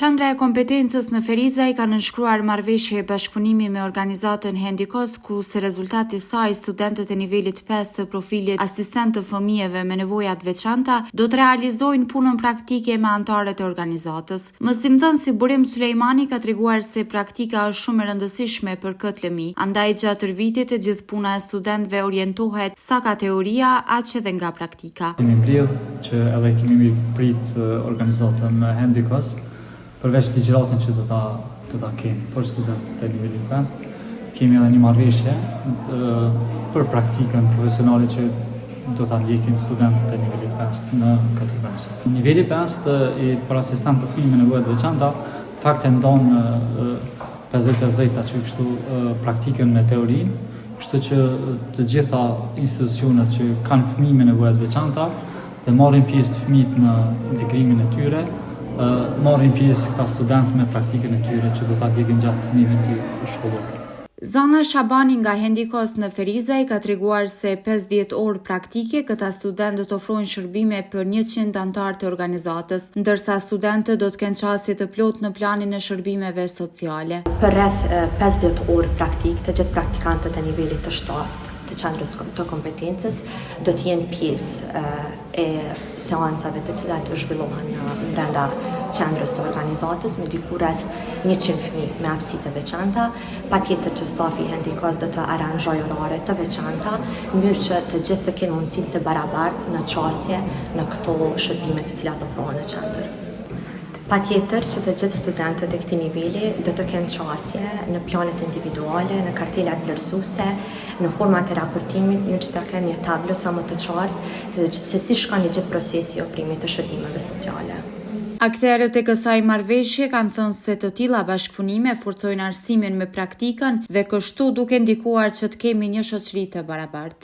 Qendra e kompetencës në Ferizaj ka nënshkruar marrëveshje bashkëpunimi me organizatën Hendikos, ku si rezultat i saj studentët e nivelit 5 të profilit asistent të fëmijëve me nevoja të veçanta do të realizojnë punën praktike me anëtarët e organizatës. Mësimdhënësi Burim Sulejmani ka treguar se praktika është shumë e rëndësishme për këtë lëmi, andaj gjatë tërë vitit e gjithë puna e studentëve orientohet sa ka teoria aq edhe nga praktika. Kemi mbledh që edhe kemi prit organizatën Hendikos. Përveç ligjëratën që do ta kemi për studentët e nivelit 5, kemi edhe një marrëveshje për praktikën profesionale që do ta ndjekin studentët e nivelit 5 në këtë organizatë. Niveli 5 për asistent profil me nevoja të veçanta, fakte ndon 50-50 që kështu praktikën me teorinë, kështu që të gjitha institucionet që kanë fëmijë me nevoja të veçanta dhe marrin pjesë të fëmijët në integrimin e tyre, marrin pjesë këta studentë me praktikën e tyre që do ta ndjekin gjatë një viti shkollor. Zana Shabani nga Hendikos në Ferizaj ka treguar se 50 orë praktike këta studentë do të ofrojnë shërbime për 100 anëtar të organizatës, ndërsa studentët do të kenë qasje të plotë në planin e shërbimeve sociale. Për rreth 50 orë praktik, të gjithë praktikantët e nivelit të 7 të qendrës të kompetencës do të jenë pjesë e seancave të cilat do zhvillohen brenda qendrës së organizatës me diku rreth 100 fëmijë me aftësi të veçanta, patjetër që stafi i Hendikos do të aranjojë orare të veçanta, në mënyrë që të gjithë të kenë mundësinë të barabartë në qasje në këto shërbime të cilat ofrohen në qendër. Patjetër që të gjithë studentët e këtij niveli do të kenë qasje në planet individuale, në kartelat vlerësuese, në format e raportimit, në që të kenë një tablo sa më të qartë se si shkon i gjithë procesi i ofrimit të shërbimeve sociale. Akterët e kësaj marrëveshje kanë thënë se të tilla bashkëpunime forcojnë arsimin me praktikën dhe kështu duke ndikuar që të kemi një shoqëri të barabartë.